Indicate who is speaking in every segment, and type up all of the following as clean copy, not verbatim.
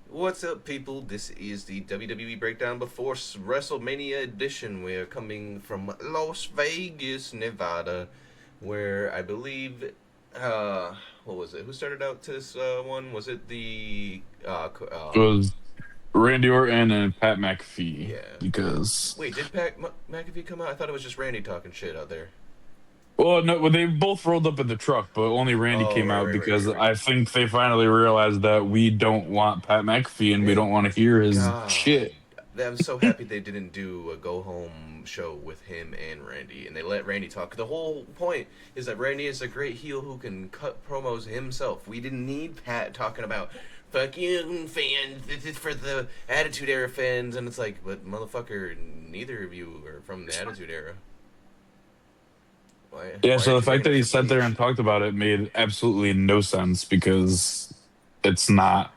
Speaker 1: What's up, people? This is the WWE Breakdown before WrestleMania edition. We are coming from Las Vegas, Nevada, where I believe, what was it? Who started out this one? Was it the,
Speaker 2: It was Randy Orton and Pat McAfee
Speaker 1: yeah.
Speaker 2: because,
Speaker 1: Wait, did Pat McAfee come out? I thought it was just Randy talking shit out there.
Speaker 2: well, no, well, they both rolled up in the truck, but only Randy
Speaker 1: Oh,
Speaker 2: came
Speaker 1: right,
Speaker 2: out
Speaker 1: right, right, right,
Speaker 2: because
Speaker 1: right.
Speaker 2: I think they finally realized that we don't want Pat McAfee and we
Speaker 1: Thank
Speaker 2: don't want to hear his
Speaker 1: God.
Speaker 2: shit.
Speaker 1: I'm so happy they didn't do a go home show with him and Randy, and they let Randy talk. The whole point is that Randy is a great heel who can cut promos himself. We didn't need Pat talking about "fuck you fans, this is for the Attitude Era fans," and it's like, but motherfucker, neither of you are from the Attitude Era.
Speaker 2: Yeah,
Speaker 1: Why
Speaker 2: so
Speaker 1: aren't
Speaker 2: the
Speaker 1: you
Speaker 2: fact
Speaker 1: bringing
Speaker 2: that
Speaker 1: up
Speaker 2: he
Speaker 1: Triple
Speaker 2: sat there and
Speaker 1: H?
Speaker 2: talked about it made absolutely no sense because it's not,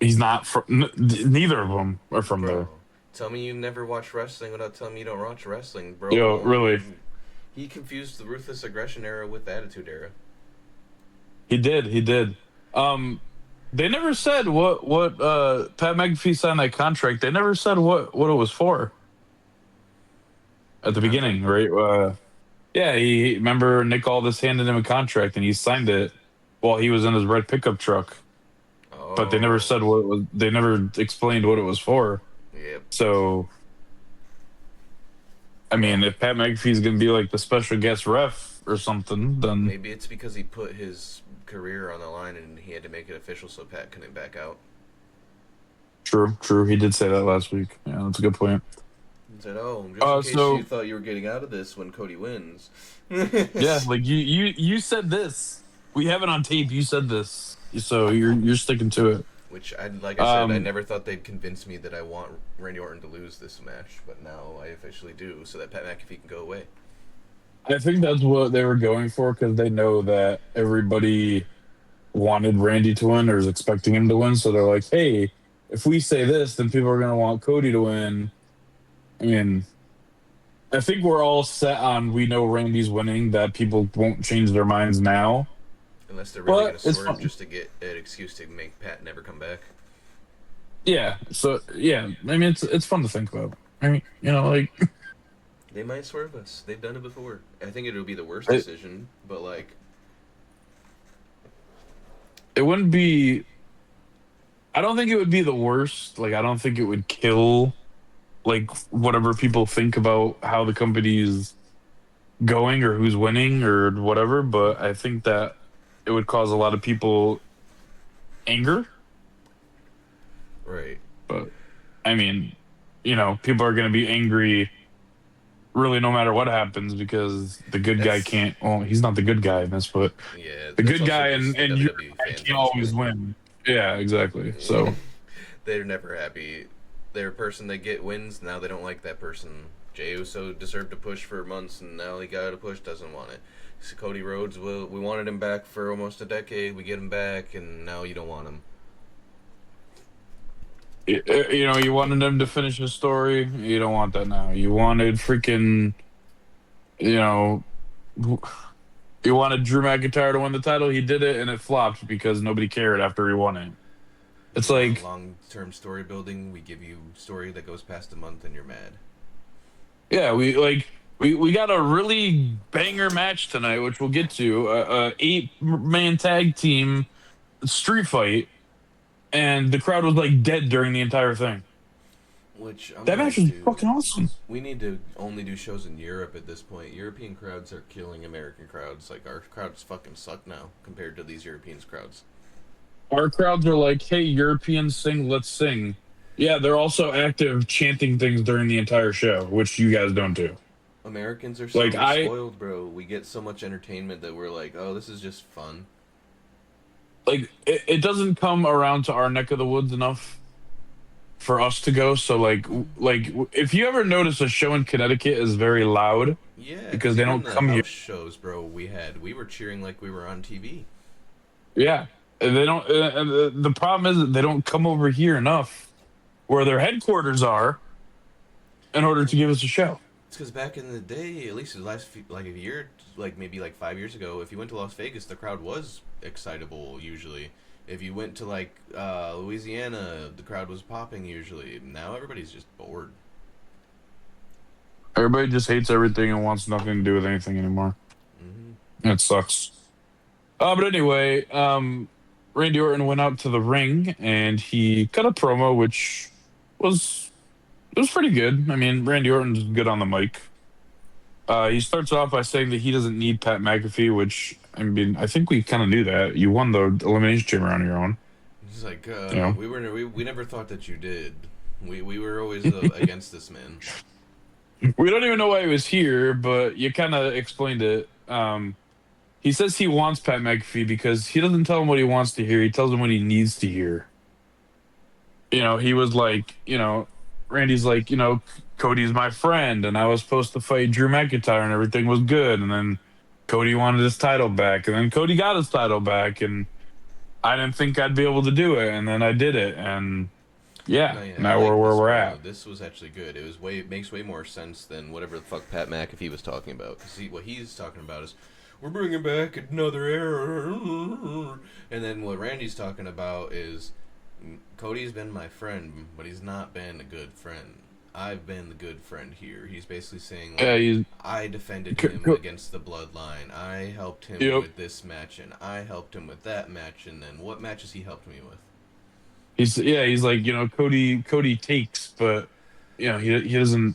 Speaker 2: he's not from, neither of them are from
Speaker 1: Bro,
Speaker 2: there.
Speaker 1: tell me you never watch wrestling without telling me you don't watch wrestling,
Speaker 2: Yo,
Speaker 1: bro.
Speaker 2: really,
Speaker 1: He confused the Ruthless Aggression Era with the Attitude Era.
Speaker 2: he did. Um, They never said what Pat McAfee signed that contract. They never said what it was for
Speaker 1: The
Speaker 2: at the
Speaker 1: contract?
Speaker 2: beginning, right? Yeah, he remember Nick Aldis handed him a contract and he signed it while he was in his red pickup truck. But they never
Speaker 1: Oh,
Speaker 2: said what it was. They never explained what it was for.
Speaker 1: yep.
Speaker 2: So I
Speaker 1: Well,
Speaker 2: mean, if Pat McAfee's gonna be like the special guest ref or something, then
Speaker 1: maybe it's because he put his career on the line and he had to make it official so Pat couldn't back out.
Speaker 2: true, true. He did say that last week. Yeah, that's a good point.
Speaker 1: He said, "Oh, just in case you
Speaker 2: So
Speaker 1: thought you were getting out of this when Cody wins."
Speaker 2: yeah, like you said this. We have it on tape. You said this, so you're sticking to it.
Speaker 1: Which like I said, I
Speaker 2: Um,
Speaker 1: never thought they'd convince me that I want Randy Orton to lose this match, but now I officially do, so that Pat McAfee can go away.
Speaker 2: I think that's what they were going for because they know that everybody wanted Randy to win or is expecting him to win. So they're like, hey, if we say this, then people are going to want Cody to win. I mean, I think we're all set on we know Randy's winning, that people won't change their minds now.
Speaker 1: Unless they're really
Speaker 2: But
Speaker 1: gonna
Speaker 2: it's
Speaker 1: swerve
Speaker 2: fun.
Speaker 1: just to get an excuse to make Pat never come back.
Speaker 2: Yeah. So, yeah, I mean, it's fun to think about. I mean, like,
Speaker 1: They might swerve us. They've done it before. I think it'll be the worst
Speaker 2: it,
Speaker 1: decision, but like,
Speaker 2: it wouldn't be, I don't think it would be the worst. Like, I don't think it would kill like whatever people think about how the company is going or who's winning or whatever, but I think that it would cause a lot of people anger.
Speaker 1: right.
Speaker 2: But I mean, people are going to be angry really no matter what happens because the good guy
Speaker 1: That's
Speaker 2: can't. Well, he's not the good guy in this, but
Speaker 1: yeah.
Speaker 2: the
Speaker 1: That's
Speaker 2: good
Speaker 1: also
Speaker 2: guy
Speaker 1: just the
Speaker 2: and your
Speaker 1: WWE
Speaker 2: guy
Speaker 1: fans
Speaker 2: can't
Speaker 1: at this
Speaker 2: always
Speaker 1: point.
Speaker 2: win. Yeah, exactly. So
Speaker 1: They're never happy. They're a person they get wins. Now they don't like that person. Jey Uso deserved to push for months, and now he got a push. Doesn't want it. So Cody Rhodes, we wanted him back for almost a decade. We get him back, and now you don't want him.
Speaker 2: you wanted them to finish the story. You don't want that now. You wanted freaking you know He wanted Drew McIntyre to win the title. He did it, and it flopped because nobody cared after he won it. It's
Speaker 1: You want
Speaker 2: like,
Speaker 1: long-term story building. We give you story that goes past a month, and you're mad.
Speaker 2: yeah, we got a really banger match tonight, which we'll get to. A 8-man tag team street fight, and the crowd was like dead during the entire thing.
Speaker 1: Which I'm
Speaker 2: That match
Speaker 1: like,
Speaker 2: was
Speaker 1: dude,
Speaker 2: fucking awesome.
Speaker 1: we need to only do shows in Europe at this point. European crowds are killing American crowds. Like our crowds fucking suck now compared to these European crowds.
Speaker 2: Our crowds are like, "Hey, Europeans sing, let's sing." Yeah, they're also active chanting things during the entire show, which you guys don't do.
Speaker 1: Americans are
Speaker 2: Like
Speaker 1: so
Speaker 2: I
Speaker 1: spoiled, bro. We get so much entertainment that we're like, oh, this is just fun.
Speaker 2: it doesn't come around to our neck of the woods enough for us to go. So if you ever notice a show in Connecticut is very loud
Speaker 1: Yeah,
Speaker 2: because
Speaker 1: because
Speaker 2: they
Speaker 1: even
Speaker 2: don't
Speaker 1: the
Speaker 2: come here.
Speaker 1: house shows, bro, we were cheering like we were on TV.
Speaker 2: Yeah, and they don't. And the problem is that they don't come over here enough where their headquarters are in order to give us a show.
Speaker 1: It's because back in the day, at least the last few, like a year, like maybe like 5 years ago, if you went to Las Vegas, the crowd was excitable usually. If you went to like Louisiana, the crowd was popping usually. Now everybody's just bored.
Speaker 2: Everybody just hates everything and wants nothing to do with anything anymore.
Speaker 1: Hmm.
Speaker 2: It sucks. But anyway, Randy Orton went out to the ring and he cut a promo, which was it was pretty good. I mean, Randy Orton's good on the mic. He starts off by saying that he doesn't need Pat McAfee, which I mean, I think we kind of knew that. You won the Elimination Chamber on your own.
Speaker 1: He's like,
Speaker 2: You know,
Speaker 1: we never thought that you did. We were always against this man.
Speaker 2: we don't even know why he was here, but you kind of explained it. He says he wants Pat McAfee because he doesn't tell him what he wants to hear. He tells him what he needs to hear. He was like, Randy's like, Cody's my friend, and I was supposed to fight Drew McIntyre, and everything was good. And then Cody wanted his title back, and then Cody got his title back, and I didn't think I'd be able to do it, and then I did it, and yeah,
Speaker 1: No, yeah, I
Speaker 2: now
Speaker 1: like
Speaker 2: we're where
Speaker 1: this
Speaker 2: we're
Speaker 1: promo.
Speaker 2: at.
Speaker 1: This was actually good. It makes way more sense than whatever the fuck Pat McAfee was talking about. Because what he's talking about is we're bringing back another era, and then what Randy's talking about is Cody's been my friend, but he's not been a good friend. I've been the good friend here. He's basically saying,
Speaker 2: Yeah,
Speaker 1: like,
Speaker 2: he's,
Speaker 1: I defended him against the Bloodline. I helped him
Speaker 2: yep.
Speaker 1: with this match, and I helped him with that match, and then what matches he helped me with.
Speaker 2: He's like, Cody takes, but he doesn't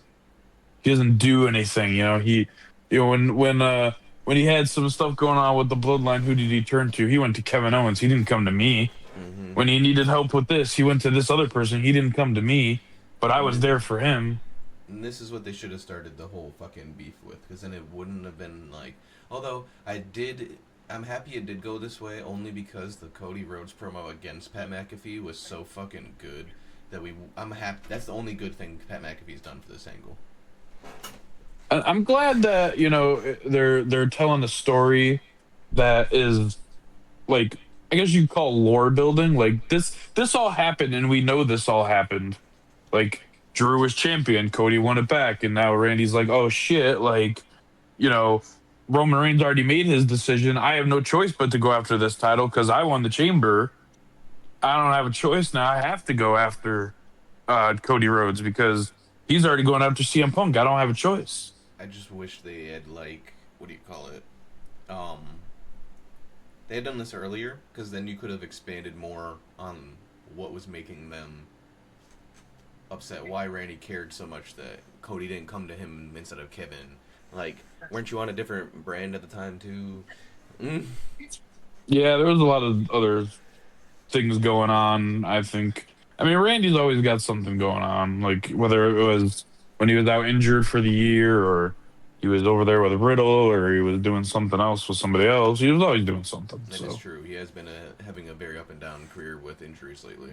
Speaker 2: do anything. When he had some stuff going on with the Bloodline, who did he turn to? He went to Kevin Owens. He didn't come to me.
Speaker 1: Mm-hmm.
Speaker 2: When he needed help with this, he went to this other person. He didn't come to me, but I was
Speaker 1: And
Speaker 2: there for him.
Speaker 1: And this is what they should have started the whole fucking beef with, because then it wouldn't have been like. Although I'm happy it did go this way, only because the Cody Rhodes promo against Pat McAfee was so fucking good that I'm happy. That's the only good thing Pat McAfee's done for this angle.
Speaker 2: I'm glad that they're telling a story that is like, I guess you'd call lore building. Like this all happened, and we know this all happened. Like Drew was champion, Cody won it back, and now Randy's like, oh shit, like Roman Reigns already made his decision. I have no choice but to go after this title because I won the chamber. I don't have a choice now. I have to go after Cody Rhodes because he's already going after CM Punk. I don't have a choice.
Speaker 1: I just wish they had, like, what do you call it? They had done this earlier, because then you could have expanded more on what was making them upset. Why Randy cared so much that Cody didn't come to him instead of Kevin. Like, weren't you on a different brand at the time too? Mm.
Speaker 2: Yeah, there was a lot of other things going on, I think. I mean, Randy's always got something going on, like whether it was when he was out injured for the year, or he was over there with Riddle, or he was doing something else with somebody else. He was always doing something.
Speaker 1: That is true. He has been having a very up and down career with injuries lately.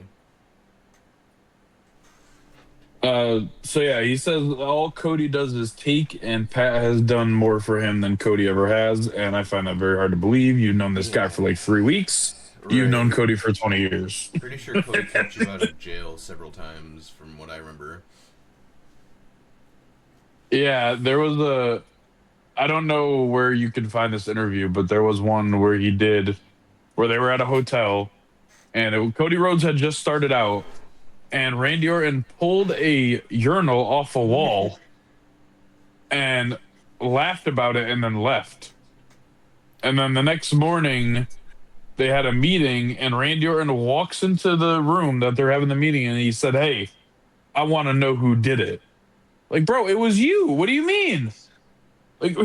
Speaker 2: So yeah, he says all Cody does is take, and Pat has done more for him than Cody ever has, and I find that very hard to believe. You've known this guy for like 3 weeks.
Speaker 1: Right.
Speaker 2: You've known Cody for 20 years.
Speaker 1: Pretty sure Cody kept you out of jail several times, from what I remember.
Speaker 2: Yeah, there was I don't know where you can find this interview, but there was one where where they were at a hotel, and Cody Rhodes had just started out, and Randy Orton pulled a urinal off a wall and laughed about it and then left. And then the next morning, they had a meeting, and Randy Orton walks into the room that they're having the meeting, and he said, "Hey, I want to know who did it." Like, bro, it was you. What do you mean? Like,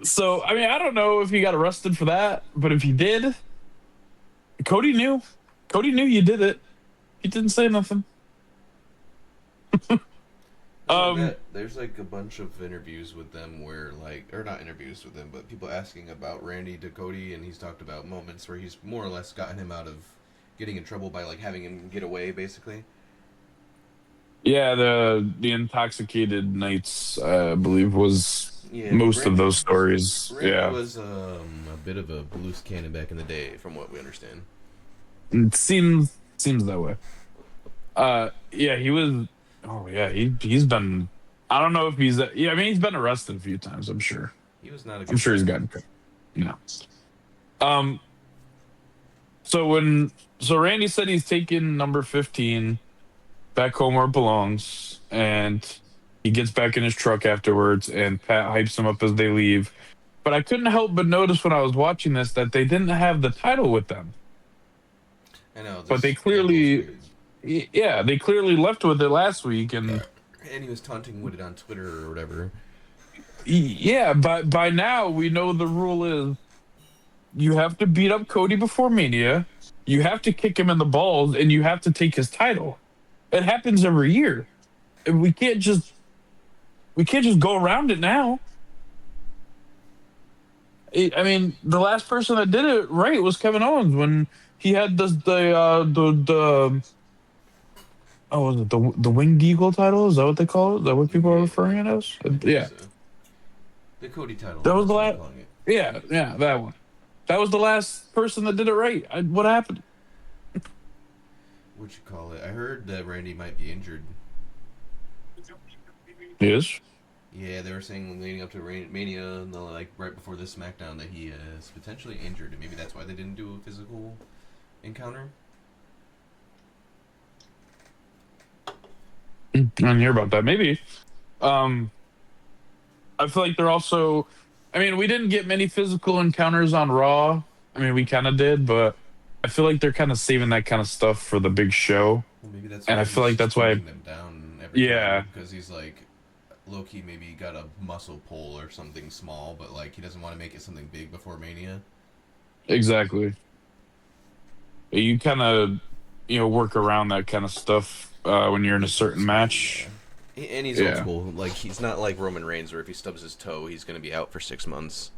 Speaker 2: so, I mean, I don't know if he got arrested for that, but if he did, Cody knew. Cody knew you did it. He didn't say nothing.
Speaker 1: There's like a bunch of interviews with them where, like, or not interviews with them, but people asking about Randy to Cody, and he's talked about moments where he's more or less gotten him out of getting in trouble by, like, having him get away, basically.
Speaker 2: Yeah, the intoxicated nights, I believe, was most of those stories.
Speaker 1: Randy was a bit of a loose cannon back in the day, from what we understand.
Speaker 2: It seems that way. Yeah, he was. Oh yeah, he's been. I don't know if he's. Yeah, I mean, he's been arrested a few times. I'm sure.
Speaker 1: He was not a good
Speaker 2: I'm sure
Speaker 1: guy.
Speaker 2: he's gotten. No. Um, so Randy said he's taking number 15 back home where it belongs, and he gets back in his truck afterwards, and Pat hypes him up as they leave. But I couldn't help but notice when I was watching this that they didn't have the title with them.
Speaker 1: I know
Speaker 2: But they
Speaker 1: this angle's
Speaker 2: clearly,
Speaker 1: weird.
Speaker 2: yeah, they clearly left with it last week, and
Speaker 1: And he was taunting with it on Twitter or whatever.
Speaker 2: yeah, but by now we know the rule is you have to beat up Cody before Mania, you have to kick him in the balls, and you have to take his title. It happens every year. And we can't just go around it now. I mean, the last person that did it right was Kevin Owens when he had the oh, was it the Winged Eagle title? Is that what they call it? Is that what people are
Speaker 1: Yeah,
Speaker 2: referring it as?
Speaker 1: I think
Speaker 2: Yeah,
Speaker 1: so. The Cody title.
Speaker 2: that was
Speaker 1: That's
Speaker 2: the
Speaker 1: what I'm
Speaker 2: last.
Speaker 1: calling it.
Speaker 2: Yeah, yeah, that one. That was the last person that did it right. What happened?
Speaker 1: What you call it? I heard that Randy might be injured.
Speaker 2: Yes.
Speaker 1: Yeah, they were saying leading up to Mania, like right before this SmackDown, that he is potentially injured, and maybe that's why they didn't do a physical encounter.
Speaker 2: I didn't hear about that. Maybe. Um, I feel like they're also. I mean, we didn't get many physical encounters on Raw. I mean, we kind of did, but I feel like they're kind of saving that kind of stuff for the big show.
Speaker 1: Well, maybe that's
Speaker 2: And
Speaker 1: why
Speaker 2: I feel
Speaker 1: he's
Speaker 2: like that's why.
Speaker 1: hunting them down every
Speaker 2: Yeah,
Speaker 1: time, because he's like, Loki maybe got a muscle pull or something small, but like he doesn't want to make it something big before Mania.
Speaker 2: exactly. You kind of, work around that kind of stuff when you're in a
Speaker 1: He's old
Speaker 2: certain
Speaker 1: school,
Speaker 2: match.
Speaker 1: yeah. And he's old
Speaker 2: Yeah,
Speaker 1: school. Like he's not like Roman Reigns, where if he stubs his toe, he's gonna be out for 6 months.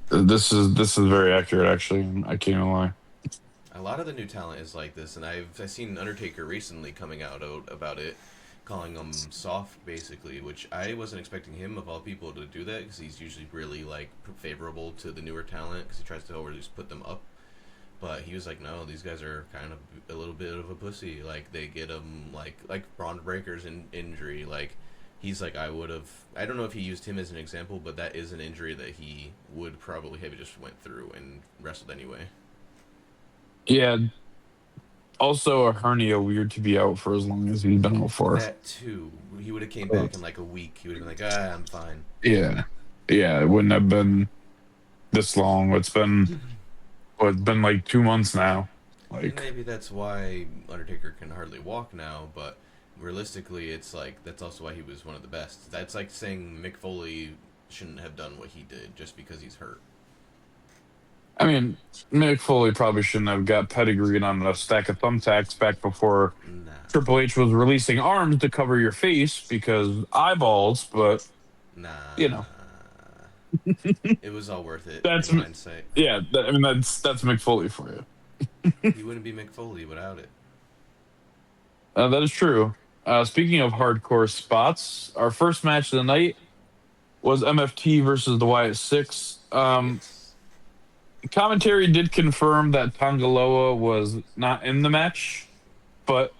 Speaker 2: this is very accurate. Actually, I can't even lie.
Speaker 1: A lot of the new talent is like this, and I've seen Undertaker recently coming out about it, calling him soft, basically. Which I wasn't expecting him of all people to do that, because he's usually really like favorable to the newer talent, because he tries to always put them up. But he was like, no, these guys are kind of a little bit of a pussy. Like they get him like Braun Breaker's injury. Like he's like, I would have. I don't know if he used him as an example, but that is an injury that he would probably have just went through and wrestled anyway.
Speaker 2: Yeah. Also, a hernia weird to be out for as long as he's been out for.
Speaker 1: That too. He would have came
Speaker 2: Uh,
Speaker 1: back in like a week. He would have been like, I'm fine.
Speaker 2: yeah, yeah. It wouldn't have been this long. It's been like 2 months now.
Speaker 1: And
Speaker 2: Like,
Speaker 1: maybe that's why Undertaker can hardly walk now, but realistically, it's like that's also why he was one of the best. That's like saying Mick Foley shouldn't have done what he did just because he's hurt.
Speaker 2: I mean, Mick Foley probably shouldn't have got pedigreed on a stack of thumbtacks back before
Speaker 1: Nah,
Speaker 2: Triple H was releasing arms to cover your face because eyeballs. But you know,
Speaker 1: nah. It was all worth it
Speaker 2: that's
Speaker 1: in hindsight.
Speaker 2: yeah. I mean, that's Mick Foley for you.
Speaker 1: He wouldn't be Mick Foley without it.
Speaker 2: That is true. Speaking of hardcore spots, our first match of the night was MFT versus the Wyatt Six.
Speaker 1: Yes.
Speaker 2: Commentary did confirm that Tangaloa was not in the match, but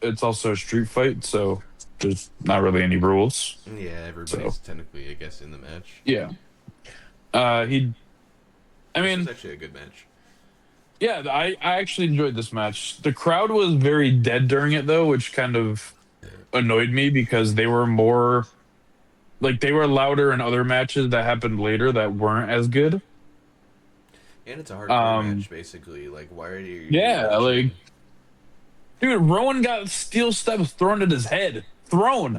Speaker 2: it's also a street fight, so there's not really any rules.
Speaker 1: Yeah,
Speaker 2: So
Speaker 1: everybody's technically, I guess, in the match.
Speaker 2: yeah, he. I
Speaker 1: This was
Speaker 2: mean,
Speaker 1: actually a good match.
Speaker 2: yeah, I actually enjoyed this match. The crowd was very dead during it though, which kind of annoyed me because they were more like they were louder in other matches that happened later that weren't as good.
Speaker 1: And it's a hardcore
Speaker 2: Um,
Speaker 1: match, basically. Like, why are you even
Speaker 2: yeah, like
Speaker 1: watching?
Speaker 2: dude, Rowan got steel steps thrown at his head, thrown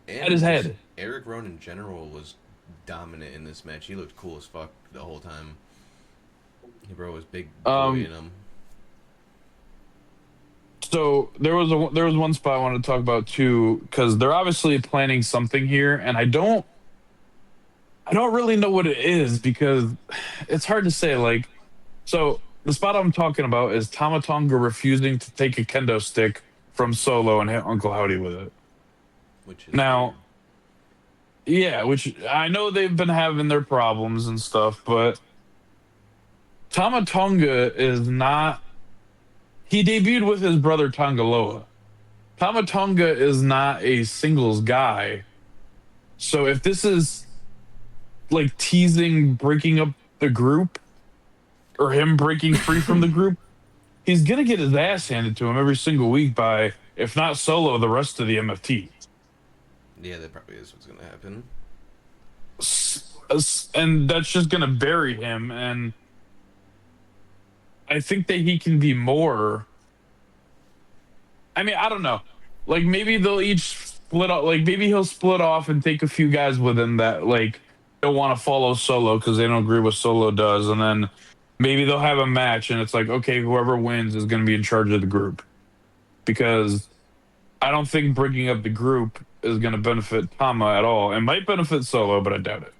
Speaker 2: at his
Speaker 1: And just
Speaker 2: head.
Speaker 1: Eric Rowan in general was dominant in this match. He looked cool as fuck the whole time. He brought his big boy
Speaker 2: Um,
Speaker 1: in him.
Speaker 2: so there was one spot I wanted to talk about too because they're obviously planning something here, and I don't really know what it is because it's hard to say. Like, so the spot I'm talking about is Tamatonga refusing to take a kendo stick from Solo and hit Uncle Howdy with it.
Speaker 1: Which is weird.
Speaker 2: Now, yeah, which I know they've been having their problems and stuff, but Tamatonga is not. He debuted with his brother Tongaloa. Tamatonga is not a singles guy. So if this is like teasing breaking up the group or him breaking free from the group, he's gonna get his ass handed to him every single week by, if not Solo, the rest of the MFT.
Speaker 1: Yeah, that probably is what's gonna happen.
Speaker 2: And that's just gonna bury him. And I think that he can be more. I mean, I don't know. Like maybe they'll each split off. Like maybe he'll split off and take a few guys with him that like don't want to follow Solo because they don't agree what Solo does, and then maybe they'll have a match, and it's like, okay, whoever wins is going to be in charge of the group. Because I don't think breaking up the group is going to benefit Tama at all. It might benefit Solo, but I doubt it.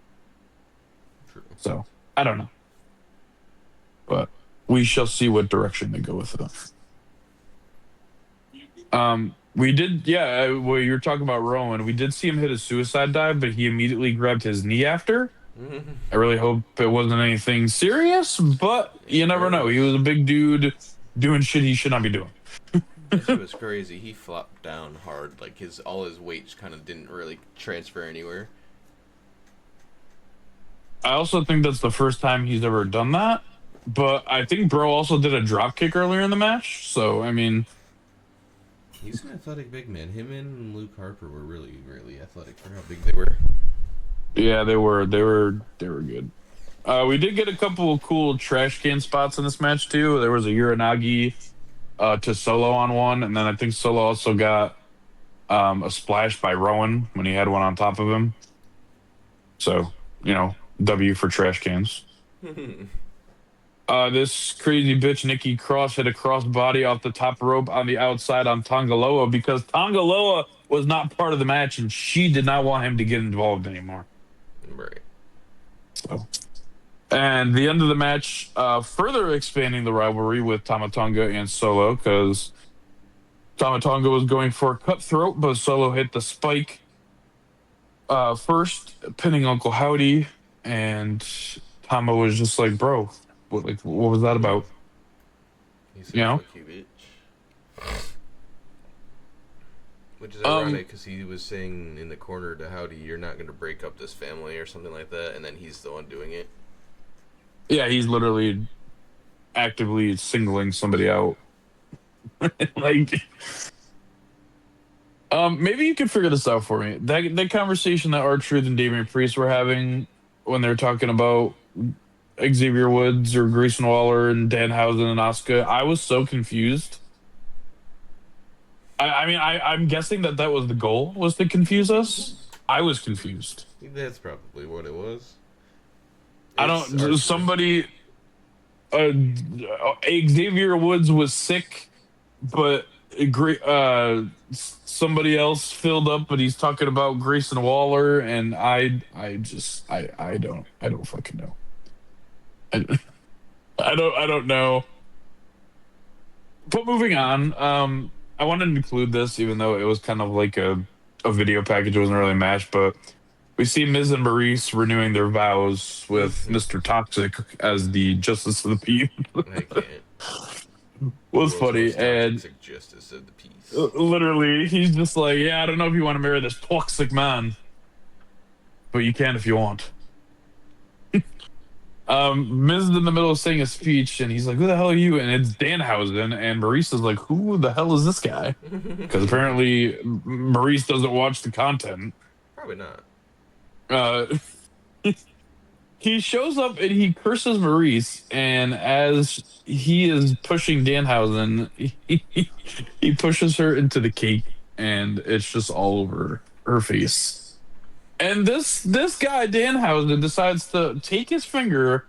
Speaker 1: True.
Speaker 2: So I don't know, but we shall see what direction they go with it. We did, yeah. Well, you were talking about Rowan. We did see him hit a suicide dive, but he immediately grabbed his knee after. I really hope it wasn't anything serious, but you never know. He was a big dude doing shit he should not be doing.
Speaker 1: That shit was crazy. He flopped down hard. Like all his weight just kind of didn't really transfer anywhere.
Speaker 2: I also think that's the first time he's ever done that. But I think Bro also did a drop kick earlier in the match. So I mean,
Speaker 1: he's an athletic big man. Him and Luke Harper were really, really athletic for how big they were.
Speaker 2: Yeah, they were good. We did get a couple of cool trash can spots in this match too. There was a Uranagi to Solo on one, and then I think Solo also got a splash by Rowan when he had one on top of him. So, W for trash cans. This crazy bitch Nikki Cross hit a crossbody off the top rope on the outside on Tongaloa because Tongaloa was not part of the match and she did not want him to get involved anymore.
Speaker 1: Right.
Speaker 2: So, and the end of the match, further expanding the rivalry with Tama Tonga and Solo because Tama Tonga was going for a cutthroat, but Solo hit the spike first, pinning Uncle Howdy, and Tama was just like, bro, what was that about?
Speaker 1: He said, fuck you, bitch. Which is ironic because he was saying in the corner to Howdy, you're not going to break up this family or something like that, and then he's the one doing it.
Speaker 2: Yeah, he's literally actively singling somebody out. Like, maybe you could figure this out for me. That conversation that R-Truth and Damian Priest were having when they're talking about Xavier Woods or Grayson Waller and Danhausen and Asuka, I was so confused. I'm guessing that was the goal, was to confuse us. I was confused.
Speaker 1: That's probably what it was.
Speaker 2: Somebody, Xavier Woods was sick, but somebody else filled up, but he's talking about Grayson Waller, and I don't fucking know. I don't know. But moving on, I wanted to include this, even though it was kind of like a video package. It wasn't really a match, but we see Miz and Maurice renewing their vows with Mr. Toxic as the Justice of the Peace.
Speaker 1: I can't.
Speaker 2: Was funny, and
Speaker 1: Justice of the Peace.
Speaker 2: Literally, he's just like, yeah, I don't know if you want to marry this toxic man, but you can if you want. Miz is in the middle of saying a speech, and he's like, who the hell are you? And it's Danhausen, and Maurice is like, who the hell is this guy? Because apparently Maurice doesn't watch the content.
Speaker 1: Probably not.
Speaker 2: He shows up and he curses Maurice, and as he is pushing Danhausen, he pushes her into the cake, and it's just all over her face. And this guy, Danhausen, decides to take his finger,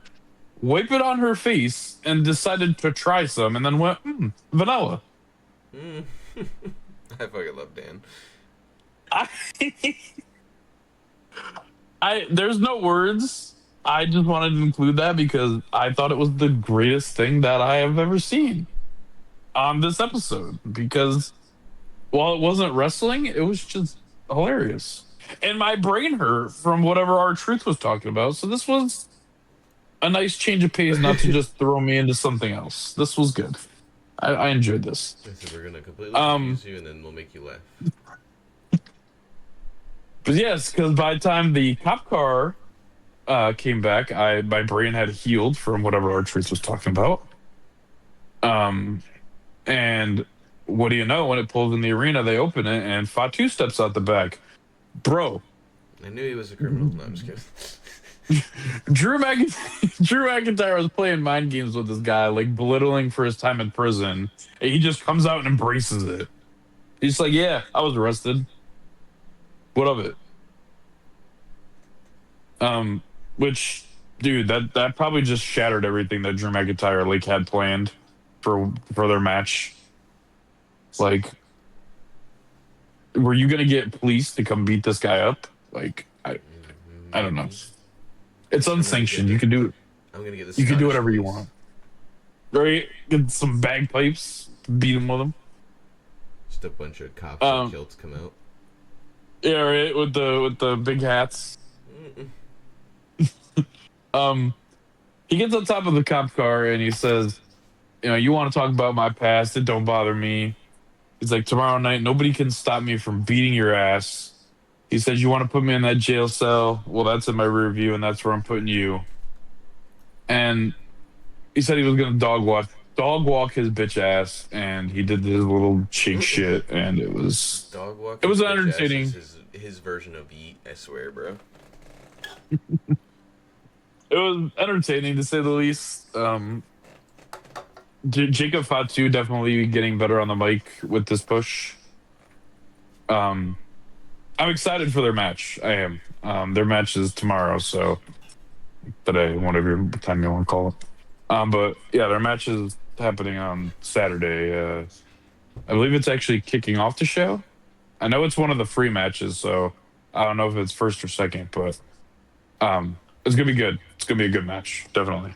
Speaker 2: wipe it on her face, and decided to try some, and then went, vanilla.
Speaker 1: I fucking love Dan.
Speaker 2: There's no words. I just wanted to include that because I thought it was the greatest thing that I have ever seen on this episode. Because while it wasn't wrestling, it was just hilarious. And my brain hurt from whatever R-Truth was talking about. So this was a nice change of pace, not to just throw me into something else. This was good. I enjoyed this.
Speaker 1: So we're gonna completely confuse you, and then we'll make you laugh.
Speaker 2: But yes, because by the time the cop car came back. My brain had healed from whatever Archers was talking about. Um, and what do you know? When it pulls in the arena, they open it, and Fatu steps out the back. Bro,
Speaker 1: I knew he was a criminal. No, I'm just kidding.
Speaker 2: Drew McIntyre was playing mind games with this guy, like belittling for his time in prison. And he just comes out and embraces it. He's like, "Yeah, I was arrested. What of it?" Um, which, dude, that probably just shattered everything that Drew McIntyre like had planned for their match. Like, were you gonna get police to come beat this guy up? Like, I don't know.
Speaker 1: Maybe.
Speaker 2: It's
Speaker 1: I'm gonna get
Speaker 2: unsanctioned.
Speaker 1: the.
Speaker 2: You can do
Speaker 1: I'm gonna get the
Speaker 2: you can do
Speaker 1: Scottish
Speaker 2: whatever you
Speaker 1: police.
Speaker 2: want. Right? Get some bagpipes, beat him with them.
Speaker 1: Just a bunch of cops in kilts come out.
Speaker 2: Yeah, right. With the big hats.
Speaker 1: Mm-mm.
Speaker 2: Um, he gets on top of the cop car and he says, you want to talk about my past? It don't bother me. He's like, tomorrow night, nobody can stop me from beating your ass. He says, you want to put me in that jail cell? Well, that's in my rear view, and that's where I'm putting you. And he said he was gonna dog walk his bitch ass, and he did his little cheek shit, and it was
Speaker 1: Dog
Speaker 2: it
Speaker 1: walking
Speaker 2: was
Speaker 1: bitch ass
Speaker 2: entertaining.
Speaker 1: is his version of eat. I swear, bro.
Speaker 2: It was entertaining to say the least. Jacob Fatu definitely getting better on the mic with this push. Um, I'm excited for their match. I am. Their match is tomorrow, so today, whatever time you want to call it. But yeah, their match is happening on Saturday. I believe it's actually kicking off the show. I know it's one of the free matches, so I don't know if it's first or second, but it's gonna be good. It's gonna be a good match, definitely.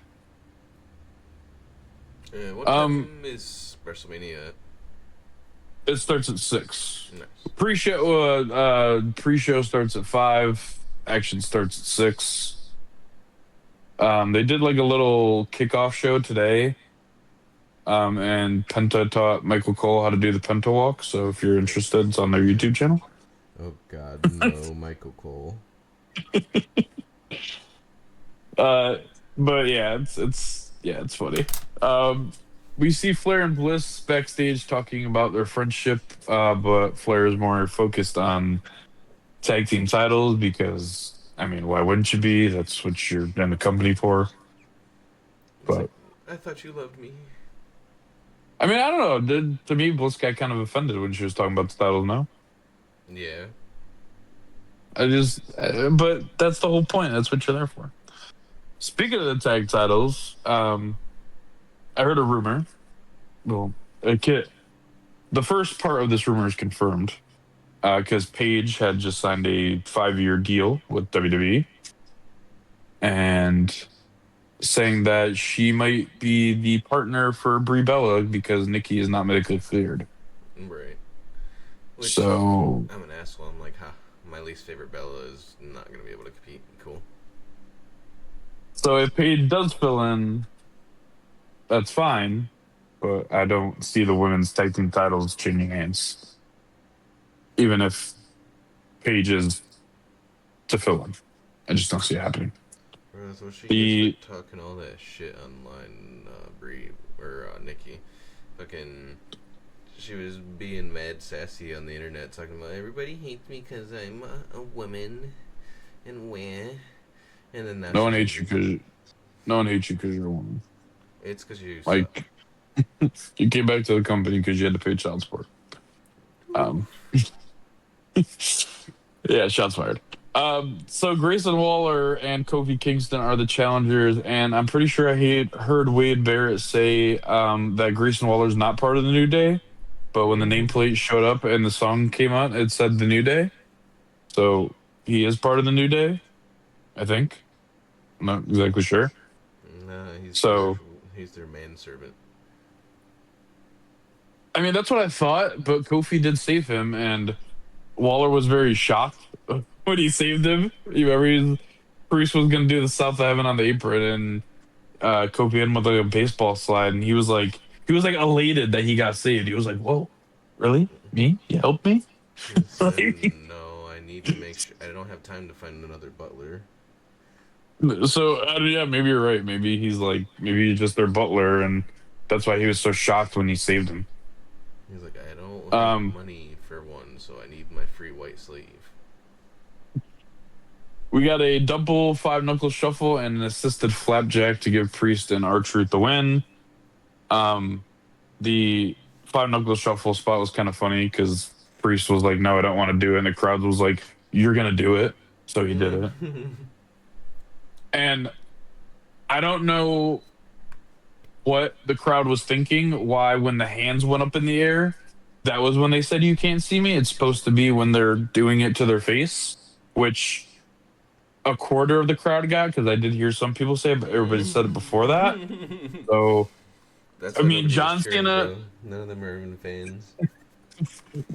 Speaker 1: What
Speaker 2: Um,
Speaker 1: time is WrestleMania at?
Speaker 2: it starts at 6.
Speaker 1: Nice.
Speaker 2: Pre-show starts at 5. Action starts at 6. They did like a little kickoff show today. And Penta taught Michael Cole how to do the Penta walk. So if you're interested, it's on their YouTube channel.
Speaker 1: Oh God, no, Michael Cole.
Speaker 2: Uh, but yeah, it's funny. We see Flair and Bliss backstage talking about their friendship, but Flair is more focused on tag team titles because I mean, why wouldn't you be? That's what you're in the company for.
Speaker 1: It's like,
Speaker 2: But
Speaker 1: I thought you loved me.
Speaker 2: I mean, I don't know. To me, Bliss got kind of offended when she was talking about the titles. No,
Speaker 1: Yeah.
Speaker 2: but that's the whole point. That's what you're there for. Speaking of the tag titles, I heard a rumor. Well, the first part of this rumor is confirmed because Paige had just signed a 5-year deal with WWE and saying that she might be the partner for Brie Bella because Nikki is not medically cleared.
Speaker 1: Right. Which
Speaker 2: So,
Speaker 1: I'm an asshole. I'm like, my least favorite Bella is not gonna be able to compete. Cool.
Speaker 2: so if Paige does fill in, that's fine. But I don't see the women's tag team titles changing hands, even if Paige is to fill in. I just don't see it happening.
Speaker 1: Bro, that's what she gets
Speaker 2: The
Speaker 1: for talking all that shit online, Brie or Nikki. Fucking, she was being mad sassy on the internet, talking about everybody hates me because I'm a woman, and where, and then now
Speaker 2: no
Speaker 1: she
Speaker 2: one hates you
Speaker 1: changes.
Speaker 2: because no one hates you because you're a woman.
Speaker 1: It's because you suck.
Speaker 2: Like you came back to the company because you had to pay child support. Um, yeah, shots fired. So Grayson Waller and Kofi Kingston are the challengers, and I'm pretty sure heard Wade Barrett say that Grayson Waller's not part of the New Day, but when the nameplate showed up and the song came out, it said the New Day. So he is part of the New Day, I think. I'm not exactly sure.
Speaker 1: Nah,
Speaker 2: So
Speaker 1: he's their manservant.
Speaker 2: I mean, that's what I thought, but Kofi did save him, and Waller was very shocked when he saved him. You remember, Priest was gonna do the South of Heaven on the apron, and Kofi hit him with like a baseball slide, and he was like elated that he got saved. He was like, "Whoa, really? Me? You helped me?"
Speaker 1: He said, "No, I need to make sure. I don't have time to find another butler."
Speaker 2: So yeah, maybe you're right. Maybe he's like, maybe he's just their butler, and that's why he was so shocked when he saved him.
Speaker 1: He's like, I don't have
Speaker 2: Um,
Speaker 1: money for one, so I need my free white sleeve.
Speaker 2: we got a double five knuckle shuffle and an assisted flapjack to give Priest and R-Truth the win. Um, the five knuckle shuffle spot was kind of funny because Priest was like, "No, I don't want to do it," and the crowd was like, "You're gonna do it," so he did it. And I don't know what the crowd was thinking. Why, when the hands went up in the air, that was when they said, "You can't see me." It's supposed to be when they're doing it to their face, which a quarter of the crowd got, because I did hear some people say it, but everybody said it before that. So,
Speaker 1: That's
Speaker 2: I
Speaker 1: why
Speaker 2: mean,
Speaker 1: nobody was cheering, bro. None of them are even fans.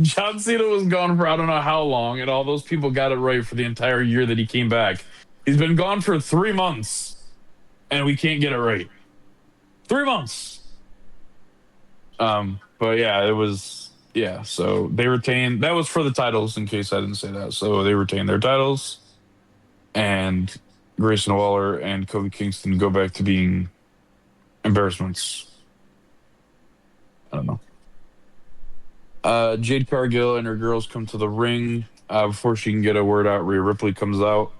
Speaker 2: John Cena was gone for I don't know how long, and all those people got it right for the entire year that he came back. He's been gone for 3 months, and we can't get it right. 3 months. But yeah, it was yeah. So they retained. That was for the titles, in case I didn't say that. So they retained their titles, and Grayson Waller and Kofi Kingston go back to being embarrassments. I don't know. Jade Cargill and her girls come to the ring before she can get a word out. Rhea Ripley comes out.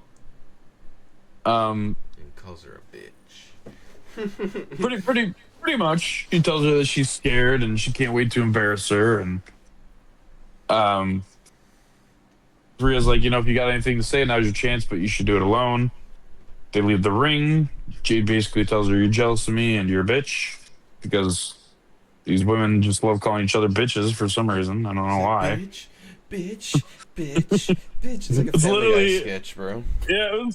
Speaker 1: And calls her a bitch.
Speaker 2: Pretty much. She tells her that she's scared and she can't wait to embarrass her. And um, Rhea's like, if you got anything to say, now's your chance, but you should do it alone. They leave the ring. Jade basically tells her, "You're jealous of me and you're a bitch," because these women just love calling each other bitches for some reason. I don't know why.
Speaker 1: Bitch, bitch, bitch, bitch. It's like a
Speaker 2: It's
Speaker 1: Family Guy
Speaker 2: literally
Speaker 1: sketch, bro.
Speaker 2: yeah.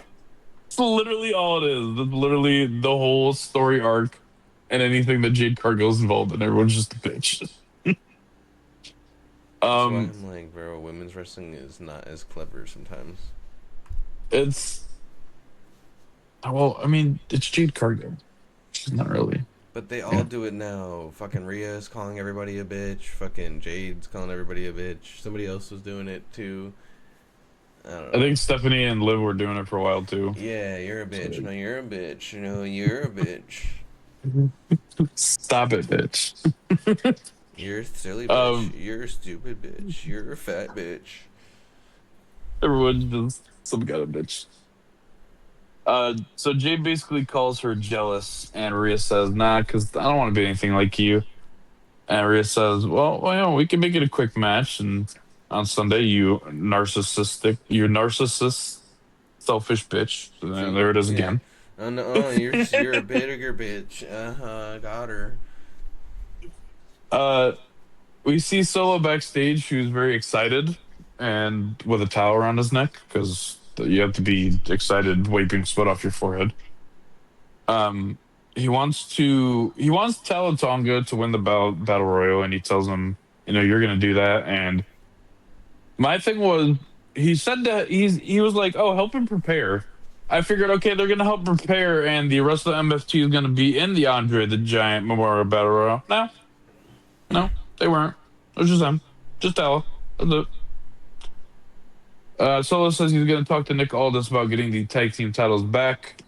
Speaker 2: It's literally all it is. It's literally the whole story arc, and anything that Jade Cargill's involved in. Everyone's just a bitch.
Speaker 1: That's why
Speaker 2: um,
Speaker 1: I'm like, bro, women's wrestling is not as clever sometimes.
Speaker 2: it's well, I mean, it's Jade Cargill. She's not really.
Speaker 1: But they all
Speaker 2: Yeah.
Speaker 1: do it now. Fucking Rhea's calling everybody a bitch. Fucking Jade's calling everybody a bitch. Somebody else was doing it too. I don't
Speaker 2: I
Speaker 1: know.
Speaker 2: think Stephanie and Liv were doing it for a while too.
Speaker 1: Yeah, you're a bitch.
Speaker 2: So,
Speaker 1: No, you're a bitch. No, you're a bitch.
Speaker 2: stop it, bitch.
Speaker 1: You're a silly bitch.
Speaker 2: Um,
Speaker 1: You're a stupid bitch. You're a fat bitch.
Speaker 2: everyone's just some kind of bitch. So Jade basically calls her jealous, and Rhea says, "Nah, because I don't want to be anything like you." And Rhea says, well, we can make it a quick match. And on Sunday, you narcissist, selfish bitch. And there it is
Speaker 1: Yeah.
Speaker 2: again.
Speaker 1: Oh no, you're a bigger bitch. Got her.
Speaker 2: Uh, we see Solo backstage, who's very excited and with a towel around his neck because you have to be excited wiping sweat off your forehead. Um, he wants Talatonga to win the battle royal, and he tells him, you're gonna do that. And my thing was, he said that he was like, "Oh, help him prepare." I figured, okay, they're gonna help prepare, and the rest of the MFT is gonna be in the Andre the Giant Memorial Battle Royal. No, no, they weren't. It was just them, just Ella. That's it. Solo says he's gonna talk to Nick Aldis about getting the tag team titles back.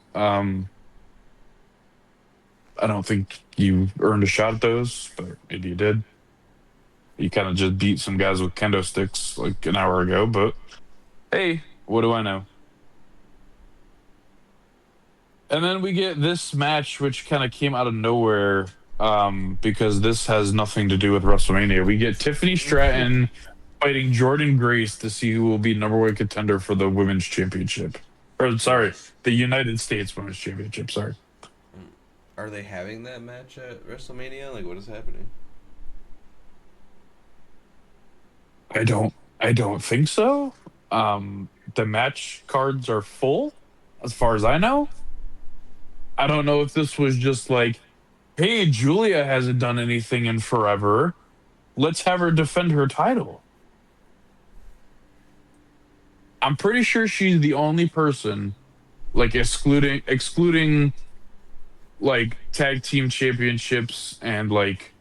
Speaker 2: I don't think you earned a shot at those, but maybe you did. You kind of just beat some guys with kendo sticks like an hour ago, but hey, what do I know? And then we get this match, which kind of came out of nowhere, because this has nothing to do with WrestleMania. We get Tiffany Stratton fighting Jordan Grace to see who will be number one contender for the women's championship. Or sorry, the United States Women's Championship. Sorry.
Speaker 1: Are they having that match at WrestleMania? Like, what is happening?
Speaker 2: I don't think so. The match cards are full, as far as I know. I don't know if this was just like, hey, Julia hasn't done anything in forever. Let's have her defend her title. I'm pretty sure she's the only person, like excluding like tag team championships and like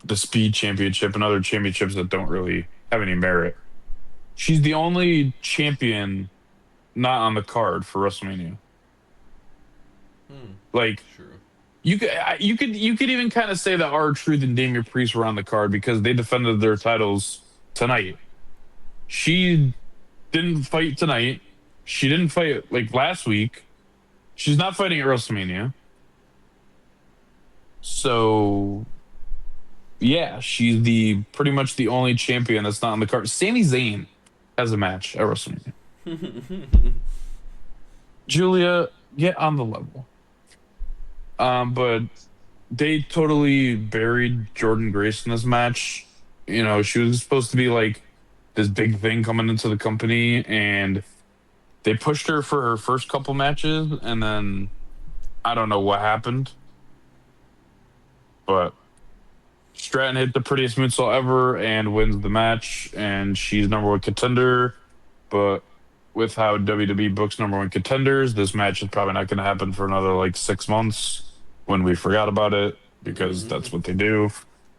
Speaker 2: the speed championship and other championships that don't really have any merit. She's the only champion not on the card for WrestleMania.
Speaker 1: Hmm.
Speaker 2: Like
Speaker 1: True.
Speaker 2: you could even kind of say that R-Truth and Damian Priest were on the card because they defended their titles tonight. She didn't fight tonight. She didn't fight like last week. She's not fighting at WrestleMania. So yeah, she's the pretty much the only champion that's not on the card. Sami Zayn has a match at WrestleMania. Julia, get on the level. But they totally buried Jordan Grace in this match. You know, she was supposed to be like this big thing coming into the company, and they pushed her for her first couple matches, and then I don't know what happened, but Stratton hit the prettiest moonsault ever and wins the match, and she's number one contender. But with how WWE books number one contenders, this match is probably not going to happen for another like 6 months when we forgot about it because that's what they do.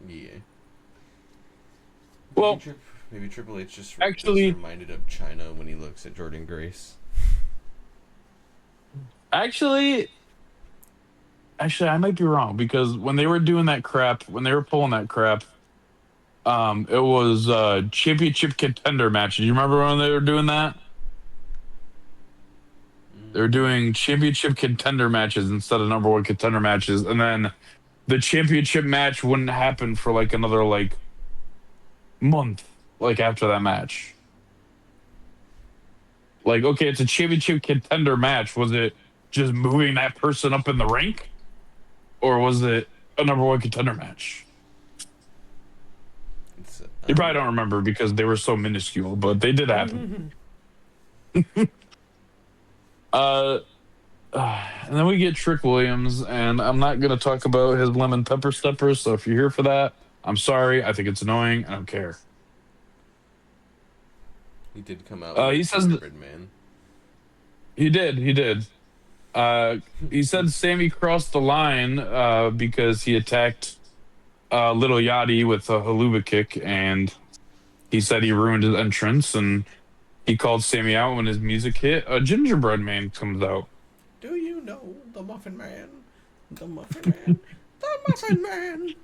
Speaker 1: Yeah.
Speaker 2: Well,
Speaker 1: Maybe Triple H just
Speaker 2: actually,
Speaker 1: is reminded of China when he looks at Jordan Grace.
Speaker 2: actually, I might be wrong because when they were doing that crap, when they were pulling that crap, it was championship contender match. Do you remember when they were doing that? They were doing championship contender matches instead of number one contender matches, and then the championship match wouldn't happen for like another like month, like after that match. Like, okay, it's a championship contender match. Was it just moving that person up in the rank, or was it a number one contender match? You probably don't remember because they were so minuscule, but they did happen. And then we get Trick Williams, and I'm not going to talk about his lemon pepper steppers. So if you're here for that, I'm sorry. I think it's annoying. I don't care.
Speaker 1: He did come out.
Speaker 2: He says
Speaker 1: man.
Speaker 2: He did. He did. He said Sammy crossed the line because he attacked Little Yachty with a haluva kick, and he said he ruined his entrance, and he called Sammy out when his music hit. A gingerbread man comes out.
Speaker 1: Do you know the Muffin Man? The Muffin Man. The Muffin Man.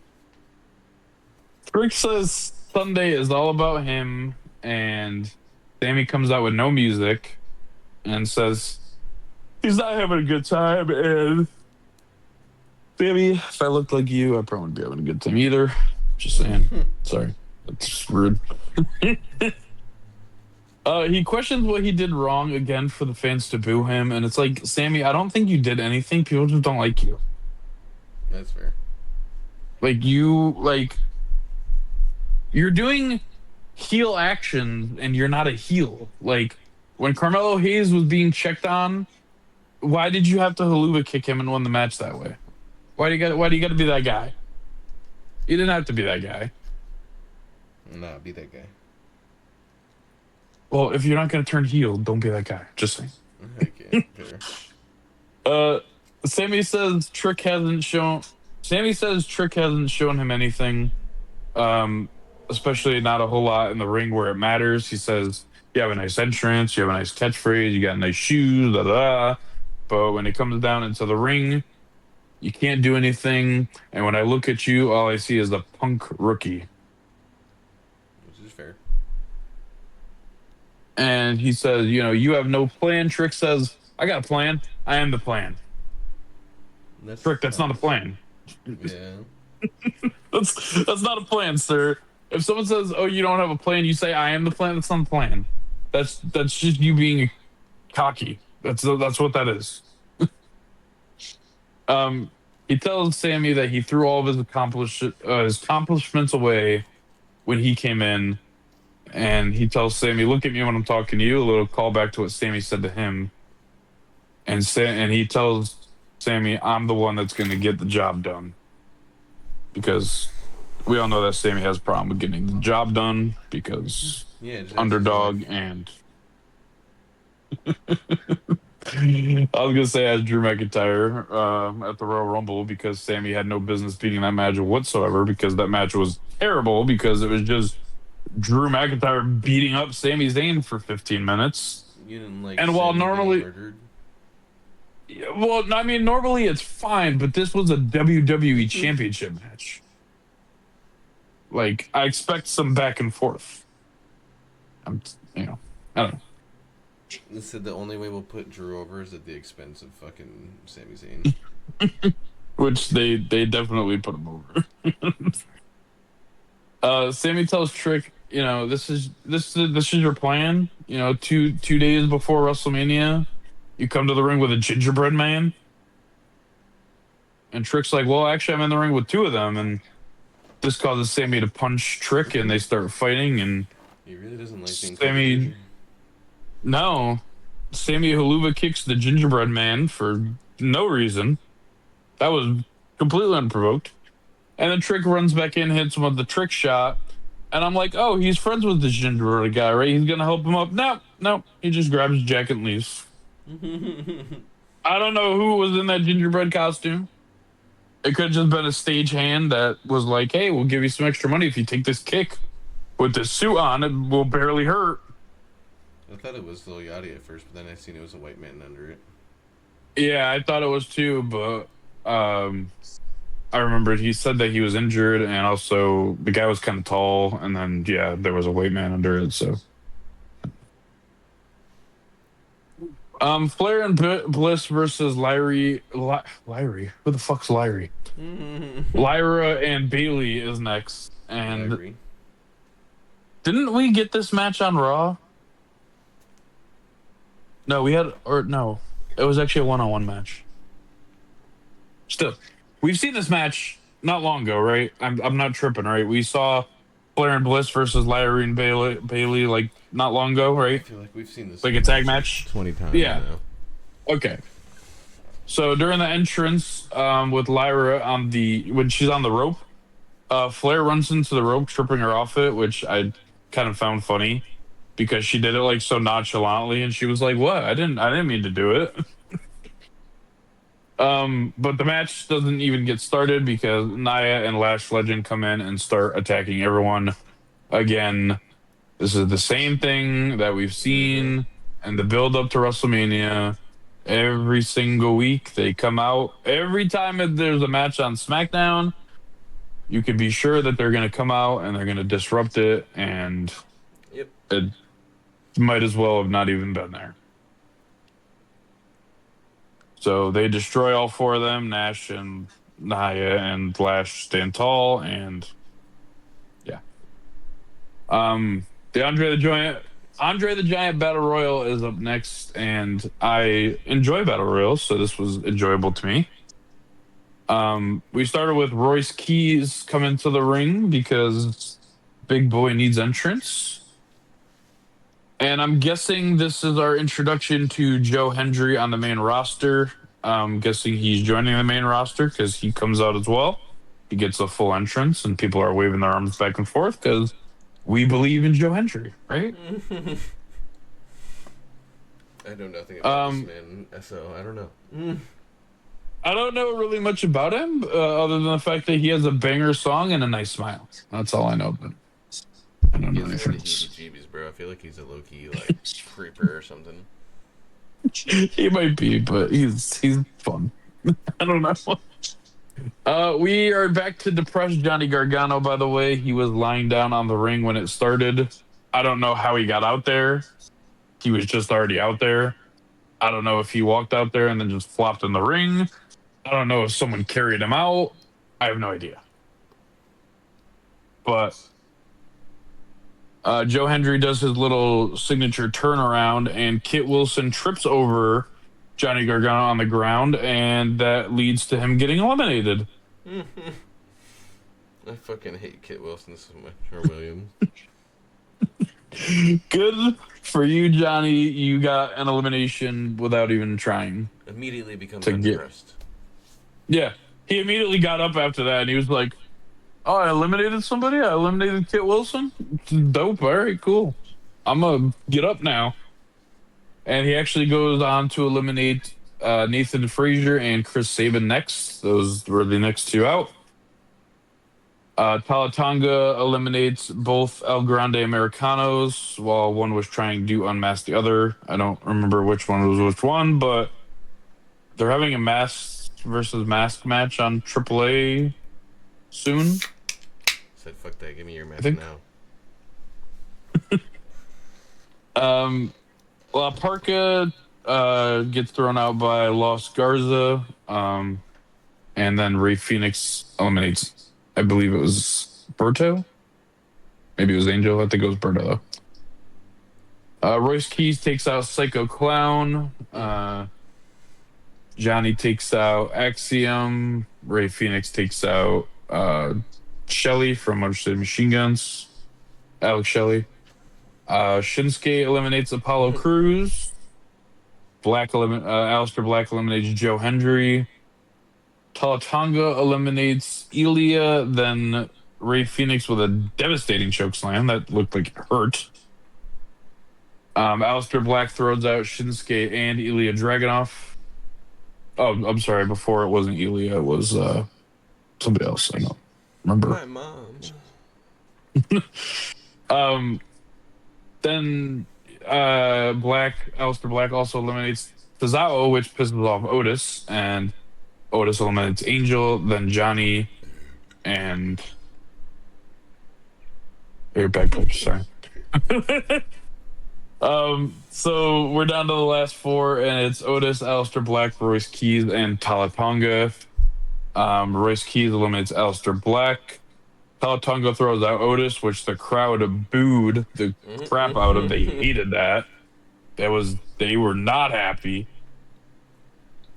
Speaker 2: Rick says Sunday is all about him, and Sammy comes out with no music and says he's not having a good time. And Sammy, if I looked like you, I probably wouldn't be having a good time either. Just saying. Sorry. That's rude. He questions what he did wrong again for the fans to boo him, and it's like, Sammy, I don't think you did anything. People just don't like you.
Speaker 1: That's fair.
Speaker 2: Like you're doing heel action, and you're not a heel. Like when Carmelo Hayes was being checked on, why did you have to haluva kick him and win the match that way? Why do you got to be that guy? You didn't have to be that guy.
Speaker 1: Nah, be that guy.
Speaker 2: Well, if you're not going to turn heel, don't be that guy. Just saying.
Speaker 1: Okay, fair.
Speaker 2: Sammy says Trick hasn't shown him anything, especially not a whole lot in the ring where it matters. He says you have a nice entrance, you have a nice catchphrase, you got nice shoes, da da. But when it comes down into the ring, you can't do anything. And when I look at you, all I see is a punk rookie.
Speaker 1: Which is fair.
Speaker 2: And he says, you have no plan. Trick says, I got a plan. I am the plan. Trick, that's not a plan.
Speaker 1: Yeah.
Speaker 2: That's not a plan, sir. If someone says, "Oh, you don't have a plan," you say, "I am the plan." That's not a plan. That's just you being cocky. That's what that is. He tells Sammy that he threw all of his accomplishments away when he came in, and he tells Sammy, "Look at me when I'm talking to you." A little callback to what Sammy said to him, and he tells Sammy, "I'm the one that's going to get the job done," because we all know that Sammy has a problem with getting the job done because underdog and. I was gonna say as Drew McIntyre at the Royal Rumble because Sammy had no business beating that match whatsoever because that match was terrible because it was just Drew McIntyre beating up Sami Zayn for 15 minutes.
Speaker 1: You didn't like
Speaker 2: And while
Speaker 1: Sammy getting
Speaker 2: normally,
Speaker 1: murdered?
Speaker 2: well, I mean, normally it's fine, but this was a WWE Championship match. Like, I expect some back and forth. I'm, you know, I don't know.
Speaker 1: They said the only way we'll put Drew over is at the expense of fucking Sami Zayn.
Speaker 2: Which they definitely put him over. Sammy tells Trick, this is your plan. 2 days before WrestleMania, you come to the ring with a gingerbread man. And Trick's like, well, actually, I'm in the ring with two of them, and this causes Sammy to punch Trick, and they start fighting. And
Speaker 1: He really doesn't like being called a
Speaker 2: Sammy,
Speaker 1: ginger.
Speaker 2: no, Sammy Haluva kicks the gingerbread man for no reason. That was completely unprovoked. And then Trick runs back in, hits him with the trick shot. And I'm like, oh, he's friends with this gingerbread guy, right? He's going to help him up. No. He just grabs his jacket and leaves. I don't know who was in that gingerbread costume. It could have just been a stagehand that was like, hey, we'll give you some extra money if you take this kick with this suit on. It will barely hurt.
Speaker 1: I thought it was Lil Yachty at first, but then I seen it was a white man under it.
Speaker 2: Yeah, I thought it was too, but I remembered he said that he was injured, and also the guy was kind of tall, and then yeah, there was a white man under it. So, Flair and Bliss versus Lyra. Who the fuck's Lyra? Lyra and Bailey is next, and
Speaker 1: Lyrie.
Speaker 2: didn't we get this match on Raw? No, it was actually a one-on-one match. Still, we've seen this match not long ago, right? I'm not tripping, right? We saw Flair and Bliss versus Lyra and Bailey like not long ago,
Speaker 1: I
Speaker 2: right?
Speaker 1: feel like we've seen this
Speaker 2: Like a tag match.
Speaker 1: 20 times
Speaker 2: Yeah.
Speaker 1: now.
Speaker 2: Okay. So during the entrance, with Lyra when she's on the rope, Flair runs into the rope, tripping her off it, which I kind of found funny because she did it like so nonchalantly, and she was like, "What? I didn't mean to do it." But the match doesn't even get started because Nia and Lash Legend come in and start attacking everyone again. This is the same thing that we've seen and the build up to WrestleMania. Every single week they come out. Every time that there's a match on SmackDown, you can be sure that they're going to come out and they're going to disrupt it, and
Speaker 1: Yep.
Speaker 2: it might as well have not even been there. So they destroy all four of them. Nash and Nia and Lash stand tall, and yeah. The Andre the Giant Battle Royal is up next, and I enjoy Battle Royals, so this was enjoyable to me. We started with Royce Keys coming to the ring because Big Boy needs entrance. And I'm guessing this is our introduction to Joe Hendry on the main roster. I'm guessing he's joining the main roster because he comes out as well. He gets a full entrance, and people are waving their arms back and forth because we believe in Joe Hendry, right?
Speaker 1: I know nothing about this man, so I don't know.
Speaker 2: I don't know really much about him, other than the fact that he has a banger song and a nice smile. That's all I know. But I don't know
Speaker 1: He has
Speaker 2: anything
Speaker 1: more the
Speaker 2: else.
Speaker 1: heebie-jeebies, bro. I feel like he's a low-key, like, creeper or something.
Speaker 2: He might be, but he's fun. I don't know. We are back to depressed Johnny Gargano, by the way. He was lying down on the ring when it started. I don't know how he got out there. He was just already out there. I don't know if he walked out there and then just flopped in the ring. I don't know if someone carried him out. I have no idea. But Joe Hendry does his little signature turnaround, and Kit Wilson trips over Johnny Gargano on the ground, and that leads to him getting eliminated.
Speaker 1: I fucking hate Kit Wilson so much, or Williams.
Speaker 2: Good for you, Johnny. You got an elimination without even trying.
Speaker 1: Immediately becomes
Speaker 2: To get-
Speaker 1: unimpressed.
Speaker 2: Yeah, he immediately got up after that, and he was like, "Oh, I eliminated somebody. I eliminated Kit Wilson. Dope. All right, cool. I'm gonna get up now." And he actually goes on to eliminate Nathan Frazier and Chris Sabin next. Those were the next two out. Talatanga eliminates both El Grande Americanos while one was trying to unmask the other. I don't remember which one was which one, but they're having a mask versus mask match on AAA soon,
Speaker 1: Said fuck that. Give me your
Speaker 2: I
Speaker 1: mask
Speaker 2: think.
Speaker 1: now.
Speaker 2: La Parca gets thrown out by Los Garza, and then Ray Phoenix eliminates, I believe it was Berto? Maybe it was Angel. I think it was Berto, though. Royce Keys takes out Psycho Clown. Johnny takes out Axiom. Ray Phoenix takes out Shelly from Motor City Machine Guns. Alex Shelley. Shinsuke eliminates Apollo Cruz. Aleister Black eliminates Joe Hendry. Talatanga eliminates Ilya. Then Ray Phoenix with a devastating chokeslam that looked like it hurt. Aleister Black throws out Shinsuke and Ilya Dragunov. Oh, I'm sorry. Before it wasn't Ilya, it was somebody else. I don't remember.
Speaker 1: My mom.
Speaker 2: Then Aleister Black also eliminates Tazao, which pisses off Otis, and Otis eliminates Angel, then Johnny, and your bagpipes, sorry. So we're down to the last four, and it's Otis, Aleister Black, Royce Keys, and Talatanga. Royce Keys eliminates Aleister Black. Talatanga throws out Otis, which the crowd booed the crap out of. They hated that. They were not happy.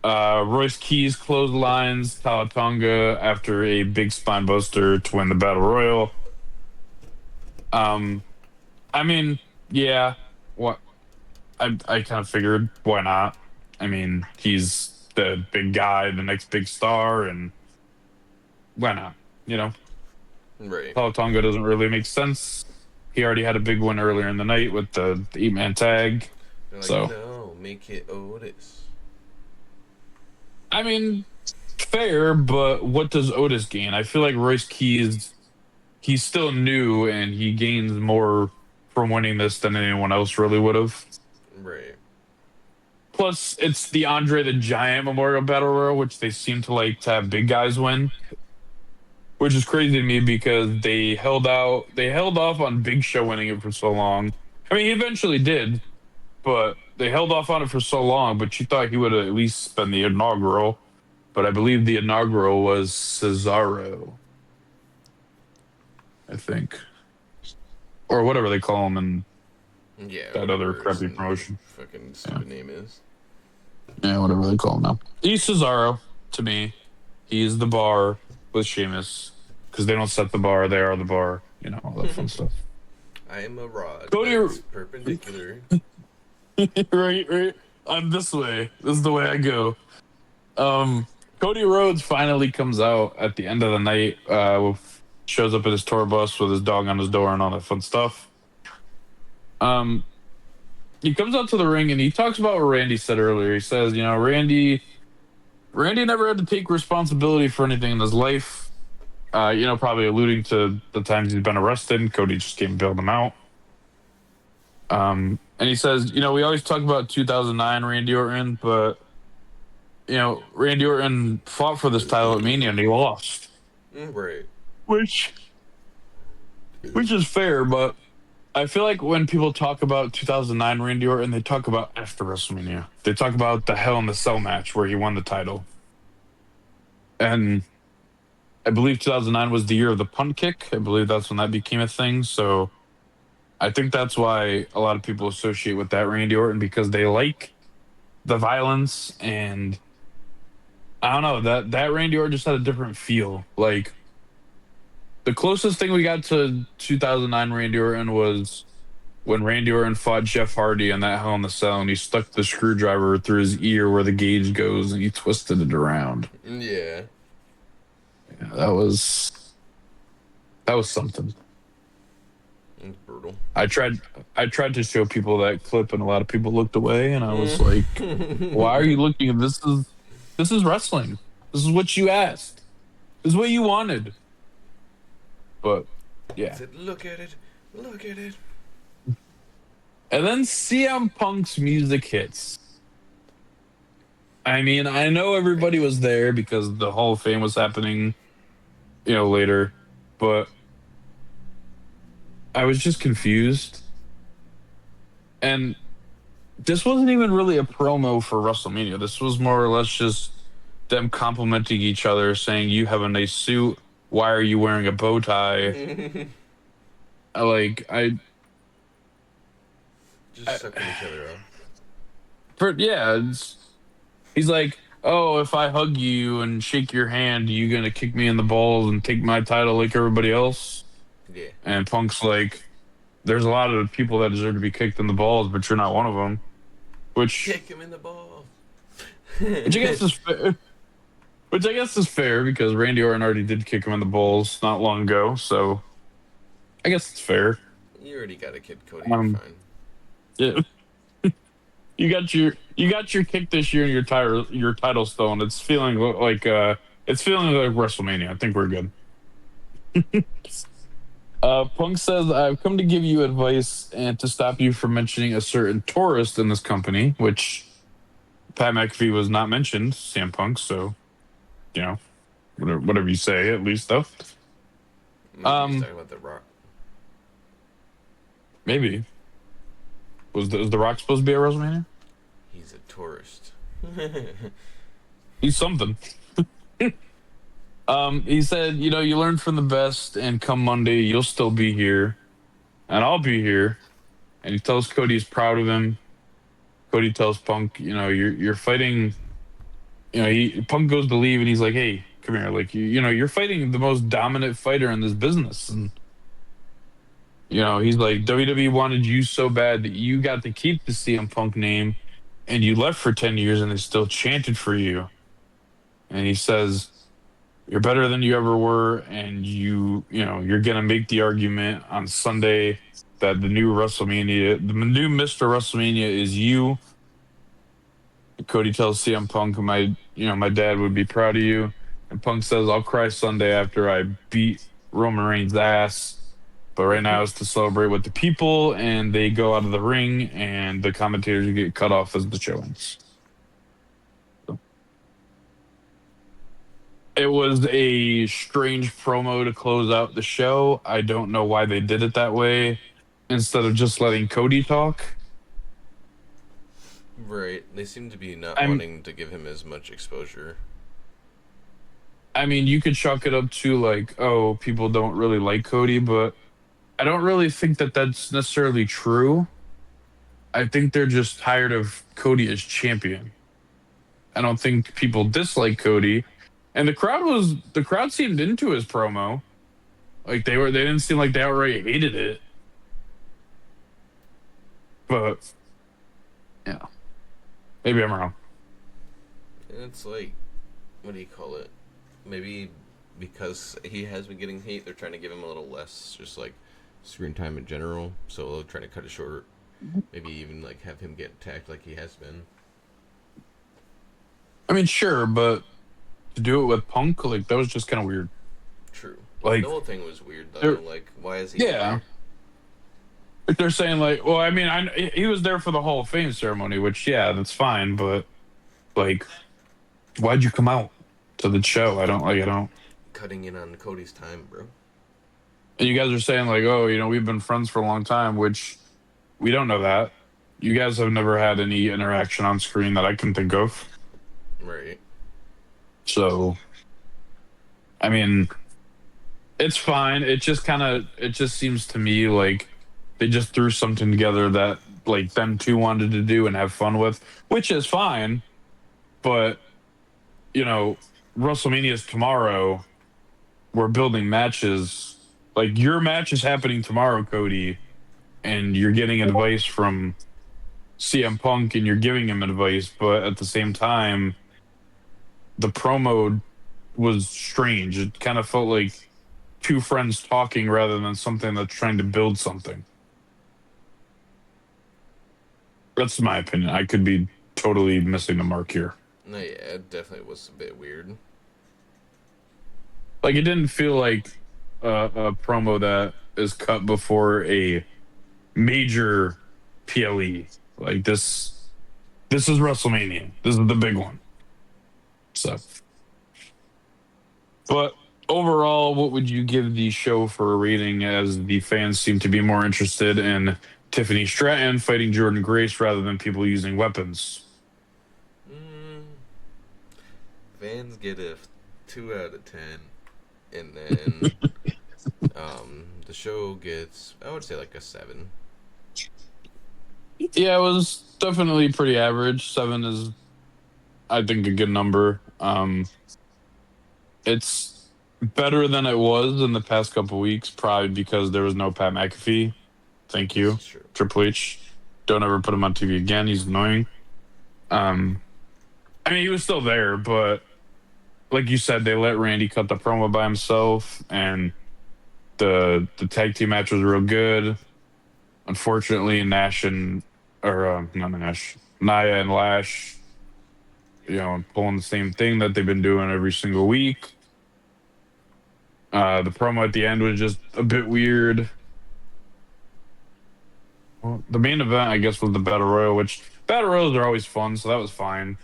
Speaker 2: Royce Keys clotheslines Talatanga after a big spine buster to win the Battle Royal. I mean, yeah, what? I kind of figured, why not? I mean, he's the big guy, the next big star, and why not? You know?
Speaker 1: Right.
Speaker 2: Talatanga doesn't really make sense. He already had a big one earlier in the night with the 8-man tag.
Speaker 1: They're like,
Speaker 2: So
Speaker 1: no, make it Otis.
Speaker 2: I mean, fair, but what does Otis gain? I feel like Royce Keys, he's still new, and he gains more from winning this than anyone else really would have.
Speaker 1: Right.
Speaker 2: Plus, it's the Andre the Giant Memorial Battle Royal, which they seem to like to have big guys win, which is crazy to me because they held off on Big Show winning it for so long. I mean, he eventually did, but they held off on it for so long. But you thought he would have at least been the inaugural. But I believe the inaugural was Cesaro, I think, or whatever they call him in that other crappy promotion.
Speaker 1: Fucking stupid name is.
Speaker 2: Yeah, whatever they call him now. He's Cesaro to me. He's the bar with Sheamus because they don't set the bar; they are the bar. You know, all that fun stuff.
Speaker 1: I am a rod.
Speaker 2: Cody,
Speaker 1: that's perpendicular.
Speaker 2: right. I'm this way. This is the way I go. Cody Rhodes finally comes out at the end of the night. Shows up at his tour bus with his dog on his door and all that fun stuff. He comes out to the ring and he talks about what Randy said earlier. He says, you know, Randy never had to take responsibility for anything in his life. You know, probably alluding to the times he's been arrested and Cody just came and bailed him out. And he says, you know, we always talk about 2009 Randy Orton, but, you know, Randy Orton fought for this title at Mania and he lost.
Speaker 1: Right.
Speaker 2: Which is fair, but I feel like when people talk about 2009 Randy Orton, they talk about after WrestleMania. They talk about the Hell in the Cell match where he won the title. And I believe 2009 was the year of the punt kick. I believe that's when that became a thing. So I think that's why a lot of people associate with that Randy Orton because they like the violence. And I don't know, that Randy Orton just had a different feel. Like, the closest thing we got to 2009 Randy Orton was when Randy Orton fought Jeff Hardy in that Hell in the Cell, and he stuck the screwdriver through his ear where the gauge goes, and he twisted it around.
Speaker 1: Yeah,
Speaker 2: that was something.
Speaker 1: it's brutal.
Speaker 2: I tried to show people that clip, and a lot of people looked away, and I was like, "Why are you looking? This is wrestling. This is what you asked. This is what you wanted." But
Speaker 1: He
Speaker 2: yeah.
Speaker 1: said, "Look at it, look at it."
Speaker 2: And then CM Punk's music hits. I mean, I know everybody was there because the Hall of Fame was happening, later, but I was just confused. And this wasn't even really a promo for WrestleMania. This was more or less just them complimenting each other, saying, "You have a nice suit. Why are you wearing a bow tie?" Like,
Speaker 1: Just sucking each other up.
Speaker 2: yeah, he's like, "Oh, if I hug you and shake your hand, you gonna kick me in the balls and take my title like everybody else?"
Speaker 1: Yeah.
Speaker 2: And Punk's like, "There's a lot of people that deserve to be kicked in the balls, but you're not one of them." Which,
Speaker 1: Kick him in the ball.
Speaker 2: which I guess is fair. Which I guess is fair because Randy Orton already did kick him in the balls not long ago, so I guess it's fair.
Speaker 1: You already got a kid, Cody. You're
Speaker 2: Um,
Speaker 1: fine.
Speaker 2: yeah, you got your kick this year and your title stone. It's feeling like WrestleMania. I think we're good. Punk says, "I've come to give you advice and to stop you from mentioning a certain tourist in this company," which Pat McAfee was not mentioned, CM Punk. So whatever you say, at least though.
Speaker 1: Maybe he's
Speaker 2: Um,
Speaker 1: talking about The Rock.
Speaker 2: maybe was the Rock supposed to be at WrestleMania?
Speaker 1: He's a tourist.
Speaker 2: He's something. He said, "You learn from the best, and come Monday, you'll still be here, and I'll be here." And he tells Cody he's proud of him. Cody tells Punk, "You're fighting." Punk goes to leave, and he's like, "Hey, come here. Like, you're fighting the most dominant fighter in this business." And he's like, "WWE wanted you so bad that you got to keep the CM Punk name, and you left for 10 years, and they still chanted for you." And he says, "You're better than you ever were, and you're gonna make the argument on Sunday that the new Mr. WrestleMania is you." Cody tells CM Punk, my dad would be proud of you." And Punk says, "I'll cry Sunday after I beat Roman Reigns' ass. But right now it's to celebrate with the people." And they go out of the ring, and the commentators get cut off as the show ends. It was a strange promo to close out the show. I don't know why they did it that way instead of just letting Cody talk.
Speaker 1: Right. They seem to be not
Speaker 2: I'm,
Speaker 1: wanting to give him as much exposure.
Speaker 2: I mean, you could chalk it up to like, oh, people don't really like Cody, but I don't really think that that's necessarily true. I think they're just tired of Cody as champion. I don't think people dislike Cody, and the crowd seemed into his promo. Like they didn't seem like they outright hated it. But yeah, maybe I'm wrong.
Speaker 1: And it's like, what do you call it? Maybe because he has been getting hate, they're trying to give him a little less, just like screen time in general. So they're trying to cut it short. Maybe even like have him get attacked like he has been.
Speaker 2: I mean, sure, but to do it with Punk, like that was just kind of weird.
Speaker 1: True.
Speaker 2: Like,
Speaker 1: The whole thing was weird though. Like, why is he
Speaker 2: yeah,
Speaker 1: there?
Speaker 2: like they're saying like, well, I mean, he was there for the Hall of Fame ceremony, which yeah, that's fine, but like, why'd you come out to the show? I don't.
Speaker 1: Cutting in on Cody's time, bro.
Speaker 2: And you guys are saying like, oh, we've been friends for a long time, which we don't know that. You guys have never had any interaction on screen that I can think of.
Speaker 1: Right.
Speaker 2: So, I mean, it's fine. It just seems to me like they just threw something together that like them two wanted to do and have fun with, which is fine. But, WrestleMania is tomorrow. We're building matches. Like your match is happening tomorrow, Cody, and you're getting advice from CM Punk and you're giving him advice, but at the same time, the promo was strange. It kind of felt like two friends talking rather than something that's trying to build something. That's my opinion. I could be totally missing the mark here.
Speaker 1: No, yeah, it definitely was a bit weird.
Speaker 2: Like it didn't feel like a promo that is cut before a major PLE. Like this is WrestleMania. This is the big one. So, but overall, what would you give the show for a rating, as the fans seem to be more interested in Tiffany Stratton fighting Jordan Grace rather than people using weapons?
Speaker 1: Mm, fans get a 2 out of 10, and then the show gets, I would say, like a 7.
Speaker 2: Yeah, it was definitely pretty average. 7 is, I think, a good number. It's better than it was in the past couple weeks, probably because there was no Pat McAfee. Thank
Speaker 1: This
Speaker 2: you,
Speaker 1: is true.
Speaker 2: Triple H. Don't ever put him on TV again. He's annoying. Um, I mean, he was still there, but like you said, they let Randy cut the promo by himself, and the tag team match was real good. Unfortunately, Nash and or not Nash, Nia and Lash, pulling the same thing that they've been doing every single week. The promo at the end was just a bit weird. Well, the main event, I guess, was the Battle Royal, which Battle Royals are always fun, so that was fine.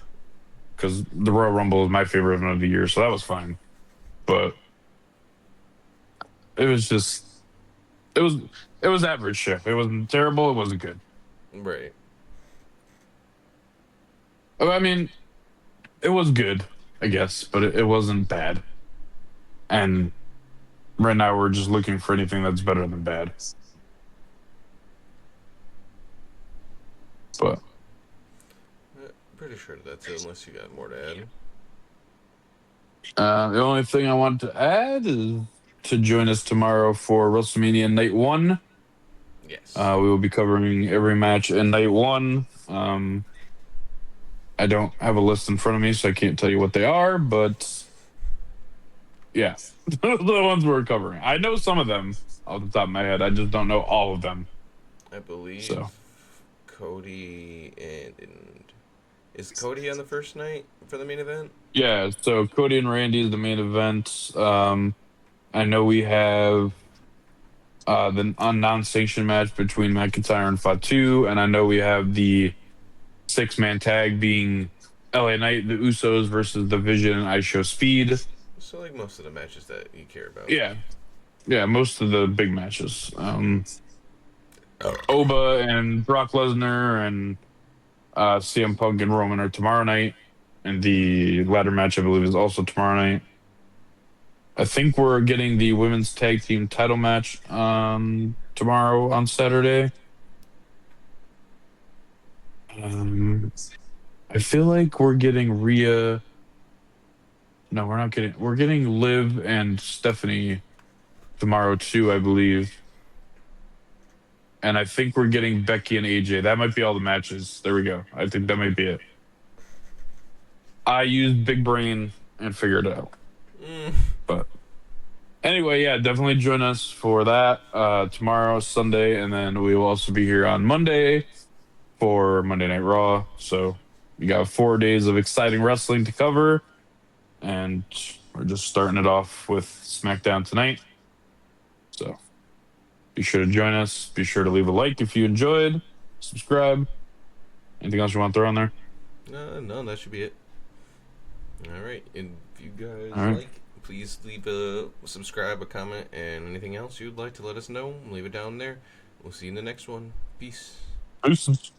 Speaker 2: Because the Royal Rumble is my favorite event of the year, so that was fine. But it was just, it was, it was average shit. It wasn't terrible. It wasn't good.
Speaker 1: Right.
Speaker 2: I mean, it was good, I guess, but it wasn't bad. And right now, we're just looking for anything that's better than bad. But
Speaker 1: Pretty sure that's it, unless you got more to add.
Speaker 2: the only thing I want to add is to join us tomorrow for WrestleMania Night 1.
Speaker 1: Yes.
Speaker 2: We will be covering every match in Night 1. I don't have a list in front of me, so I can't tell you what they are, but yeah, those are the ones we're covering. I know some of them off the top of my head. I just don't know all of them.
Speaker 1: I believe
Speaker 2: So
Speaker 1: Cody and is Cody on the first night for the main event?
Speaker 2: yeah, so Cody and Randy is the main event. I know we have the non-sanctioned match between McIntyre and Fatu, and I know we have the 6-man tag being LA Knight, the Usos versus the Vision and I Show Speed.
Speaker 1: So like most of the matches that you care about.
Speaker 2: Yeah, most of the big matches. Oba and Brock Lesnar and CM Punk and Roman are tomorrow night, and the ladder match, I believe, is also tomorrow night. I think we're getting the women's tag team title match tomorrow on Saturday. I feel like we're getting Rhea. No, we're not getting. We're getting Liv and Stephanie tomorrow too, I believe. And I think we're getting Becky and AJ. That might be all the matches. There we go. I think that might be it. I used big brain and figured it out. But anyway, yeah, definitely join us for that tomorrow, Sunday, and then we will also be here on Monday for Monday Night Raw. So we got 4 days of exciting wrestling to cover, and we're just starting it off with Smackdown tonight. So be sure to join us. Be sure to leave a like if you enjoyed. Subscribe. Anything else you want to throw on there?
Speaker 1: No, that should be it. All right, and if you guys
Speaker 2: All right.
Speaker 1: like, please leave a subscribe, a comment, and anything else you'd like to let us know, leave it down there. We'll see you in the next one. Peace.
Speaker 2: Peace.